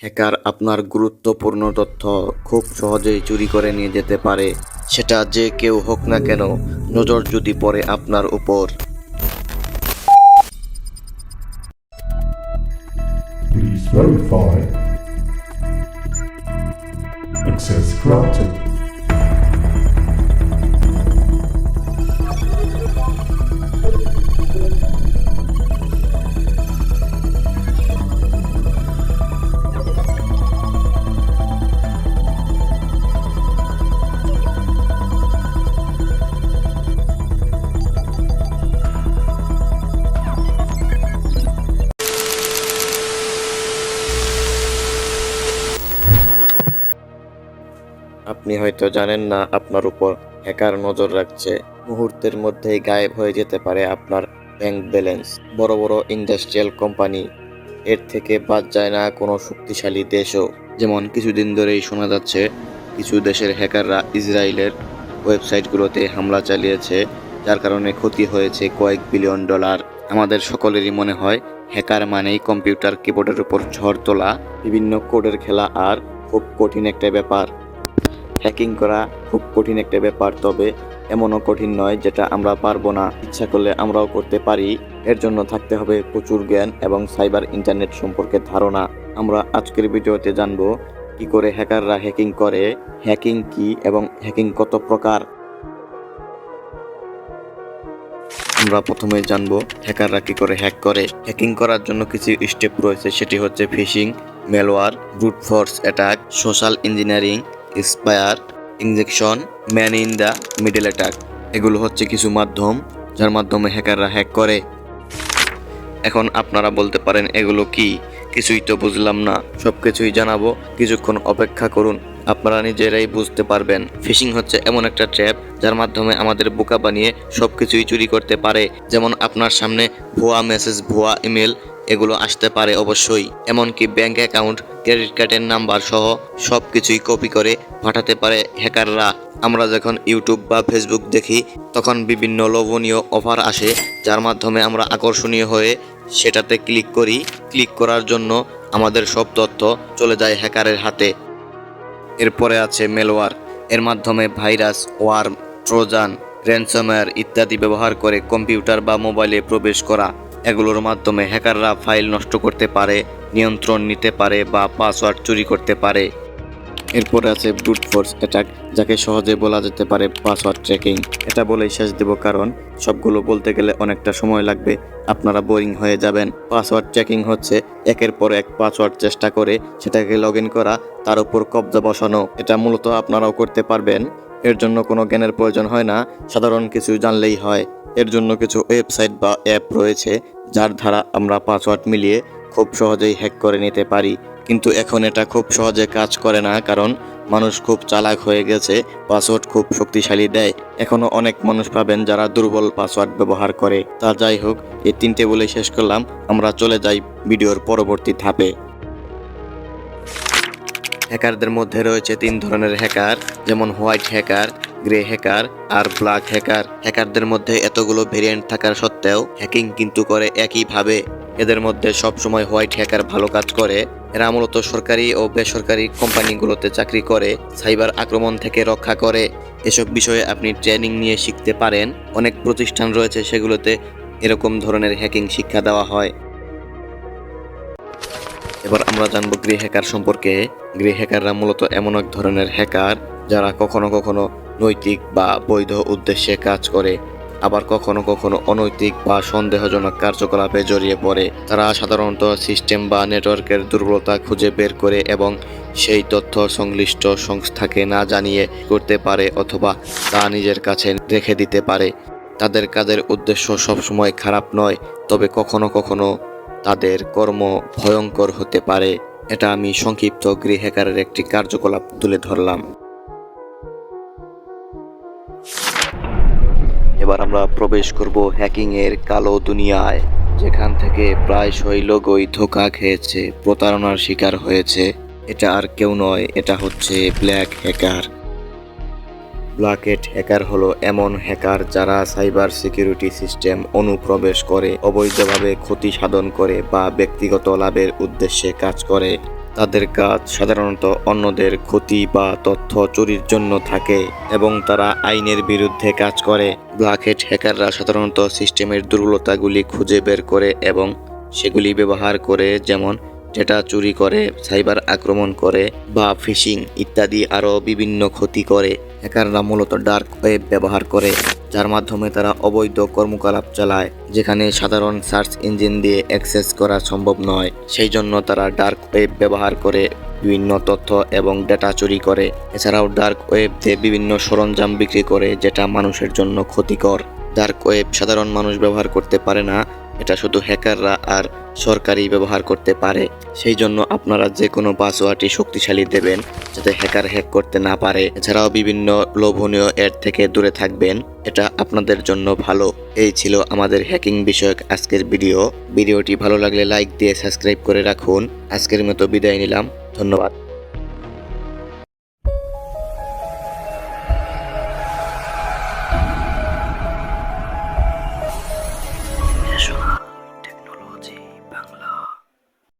Hacker আপনার গুরুত্বপূর্ণ তথ্য খুব সহজেই চুরি করে নিয়ে যেতে পারে, সেটা যে কেউ হোক না কেন, নজর যদি পড়ে আপনার উপর। Please verify. Access granted. আপনি হয়তো জানেন না আপনার উপর হ্যাকার নজর রাখছে। মুহূর্তের মধ্যেই গায়েব হয়ে যেতে পারে আপনার ব্যাংক ব্যালেন্স। বড় বড় ইন্ডাস্ট্রিয়াল কোম্পানি, এর থেকে বাদ যায় না কোনো শক্তিশালী দেশও। যেমন কিছুদিন ধরেই শোনা যাচ্ছে কিছু দেশের হ্যাকাররা ইসরায়েলের ওয়েবসাইটগুলোতে হামলা চালিয়েছে, যার কারণে ক্ষতি হয়েছে কয়েক বিলিয়ন ডলার। আমাদের সকলেরই মনে হয় হ্যাকার মানেই কম্পিউটার কিবোর্ডের উপর ঝড় তোলা বিভিন্ন কোডের খেলা, আর খুব কঠিন একটা ব্যাপার। হ্যাকিং করা খুব কঠিন একটা ব্যাপার, তবে এমনও কঠিন নয় যেটা আমরা পারবো না। ইচ্ছা করলে আমরাও করতে পারি। এর জন্য থাকতে হবে প্রচুর জ্ঞান এবং সাইবার ইন্টারনেট সম্পর্কে ধারণা। আমরা আজকের ভিডিওতে জানবো কি করে হ্যাকাররা হ্যাকিং করে, হ্যাকিং কি এবং হ্যাকিং কত প্রকার। আমরা প্রথমে জানবো হ্যাকাররা কি করে হ্যাক করে। হ্যাকিং করার জন্য কিছু স্টেপ রয়েছে, সেটি হচ্ছে phishing, malware, brute force attack, social engineering, spear, injection, man in the middle attack. এগুলো হচ্ছে কিছু মাধ্যম যার মাধ্যমে হ্যাকাররা হ্যাক করে। এখন আপনারা বলতে পারেন এগুলো কি, কিছুই তো বুঝলাম না। সবকিছুই জানাবো, কিছুক্ষণ অপেক্ষা করুন, আপনারা নিজেরাই বুঝতে পারবেন। ফিশিং হচ্ছে এমন একটা ট্র্যাপ যার মাধ্যমে আমাদের বোকা বানিয়ে সবকিছুই চুরি করতে পারে। যেমন আপনার সামনে ভুয়া মেসেজ, ভুয়া ইমেল এগুলো আসতে পারে অবশ্যই। এমনকি ব্যাংক অ্যাকাউন্ট, ক্রেডিট কার্ডের নাম্বার সহ সবকিছুই কপি করে পাঠাতে পারে হ্যাকাররা। আমরা যখন ইউটিউব বা ফেসবুক দেখি তখন বিভিন্ন লোভনীয় অফার আসে, যার মাধ্যমে আমরা আকর্ষণীয় হয়ে সেটাতে ক্লিক করি। ক্লিক করার জন্য আমাদের সব তথ্য চলে যায় হ্যাকারের হাতে। এরপরে আছে ম্যালওয়্যার। এর মাধ্যমে ভাইরাস, ওয়ার্ম, ট্রোজান, র্যানসমওয়্যার ইত্যাদি ব্যবহার করে কম্পিউটার বা মোবাইলে প্রবেশ করা। এগুলোর মাধ্যমে হ্যাকাররা ফাইল নষ্ট করতে পারে, নিয়ন্ত্রণ নিতে পারে বা পাসওয়ার্ড চুরি করতে পারে। এরপরে আছে ব্রুট ফোর্স অ্যাটাক, যাকে সহজে বলা যেতে পারে পাসওয়ার্ড ট্র্যাকিং। এটা বলেই শেষ দেব, কারণ সবগুলো বলতে গেলে অনেকটা সময় লাগবে, আপনারা বোরিং হয়ে যাবেন। পাসওয়ার্ড ট্র্যাকিং হচ্ছে একের পর এক পাসওয়ার্ড চেষ্টা করে সেটাকে লগ ইন করা, তার উপর কব্জা বসানো। এটা মূলত আপনারাও করতে পারবেন। এর জন্য কোনো জ্ঞানের প্রয়োজন হয় না, সাধারণ কিছু জানলেই হয়। এর জন্য কিছু ওয়েবসাইট বা অ্যাপ রয়েছে যার দ্বারা আমরা পাসওয়ার্ড মিলিয়ে খুব সহজেই হ্যাক করে নিতে পারি। কিন্তু এখন এটা খুব সহজে কাজ করে না, কারণ মানুষ খুব চালাক হয়ে গেছে, পাসওয়ার্ড খুব শক্তিশালী দেয়। এখনো অনেক মানুষ পাবেন যারা দুর্বল পাসওয়ার্ড ব্যবহার করে। তা যাই হোক, এই তিনটে বলে শেষ করলাম। আমরা চলে যাই ভিডিওর পরবর্তী ধাপে। হ্যাকারদের মধ্যে রয়েছে তিন ধরনের হ্যাকার, যেমন হোয়াইট হ্যাকার, গ্রে হ্যাকার আর ব্ল্যাক হ্যাকার। হ্যাকারদের মধ্যে এতগুলো ভেরিয়েন্ট থাকার সত্ত্বেও হ্যাকিং কিন্তু করে একইভাবে। এদের মধ্যে সবসময় হোয়াইট হ্যাকার ভালো কাজ করে। এরা মূলত সরকারি ও বেসরকারি কোম্পানিগুলোতে চাকরি করে সাইবার আক্রমণ থেকে রক্ষা করে। এসব বিষয়ে আপনি ট্রেনিং নিয়ে শিখতে পারেন। অনেক প্রতিষ্ঠান রয়েছে, সেগুলোতে এরকম ধরনের হ্যাকিং শিক্ষা দেওয়া হয়। এবার আমরা জানবো গ্রে হ্যাকার সম্পর্কে। গ্রে হ্যাকাররা মূলত এমন এক ধরনের হ্যাকার যারা কখনো কখনো নৈতিক বা বৈধ উদ্দেশ্যে কাজ করে, আবার কখনো কখনো অনৈতিক বা সন্দেহজনক কার্যকলাপে জড়িয়ে পড়ে। তারা সাধারণত সিস্টেম বা নেটওয়ার্কের দুর্বলতা খুঁজে বের করে এবং সেই তথ্য সংশ্লিষ্ট সংস্থাকে না জানিয়ে করতে পারে, অথবা তা নিজের কাছে রেখে দিতে পারে। তাদের কাজের উদ্দেশ্য সবসময় খারাপ নয়, তবে কখনো কখনো তাদের কর্ম ভয়ঙ্কর হতে পারে। এটা আমি সংক্ষিপ্ত গ্রে হ্যাকারের একটি কার্যকলাপ তুলে ধরলাম। এবার আমরা প্রবেশ করব হ্যাকিং এর কালো দুনিয়ায়, যেখান থেকে প্রায়শই লোগোই ধোঁকা খেয়েছে, প্রতারণার শিকার হয়েছে। এটা আর কেউ নয়, এটা হচ্ছে ব্ল্যাক হ্যাকার। ব্ল্যাক হ্যাকার হলো এমন হ্যাকার যারা সাইবার সিকিউরিটি সিস্টেম অনুপ্রবেশ করে অবৈধভাবে ক্ষতি সাধন করে বা ব্যক্তিগত লাভের উদ্দেশ্যে কাজ করে। তাদের কাজ সাধারণত অন্যদের ক্ষতি বা তথ্য চুরির জন্য থাকে এবং তারা আইনের বিরুদ্ধে কাজ করে। ব্ল্যাক হ্যাট হ্যাকাররা সাধারণত সিস্টেমের দুর্বলতাগুলি খুঁজে বের করে এবং সেগুলি ব্যবহার করে, যেমন ডেটা চুরি করে, সাইবার আক্রমণ করে বা ফিশিং ইত্যাদি আরও বিভিন্ন ক্ষতি করে। হ্যাকাররা মূলত ডার্ক ওয়েব ব্যবহার করে, যার মাধ্যমে তারা অবৈধ কর্মকলাপ চালায় যেখানে সাধারণ সার্চ ইঞ্জিন দিয়ে অ্যাক্সেস করা সম্ভব নয়। সেই জন্য তারা ডার্ক ওয়েব ব্যবহার করে বিভিন্ন তথ্য এবং ডেটা চুরি করে। এছাড়াও ডার্ক ওয়েব দিয়ে বিভিন্ন সরঞ্জাম বিক্রি করে যেটা মানুষের জন্য ক্ষতিকর। ডার্ক ওয়েব সাধারণ মানুষ ব্যবহার করতে পারে না, এটা শুধু হ্যাকাররা আর সরকারই ব্যবহার করতে পারে। সেই জন্য আপনারা যে কোনো পাসওয়ার্ডটি শক্তিশালী দেবেন যাতে হ্যাকার হ্যাক করতে না পারে। এছাড়াও বিভিন্ন লোভনীয় অ্যাড থেকে দূরে থাকবেন, এটা আপনাদের জন্য ভালো। এই ছিল আমাদের হ্যাকিং বিষয়ক আজকের ভিডিওটি ভালো লাগলে লাইক দিয়ে সাবস্ক্রাইব করে রাখুন। আজকের মতো বিদায় নিলাম, ধন্যবাদ।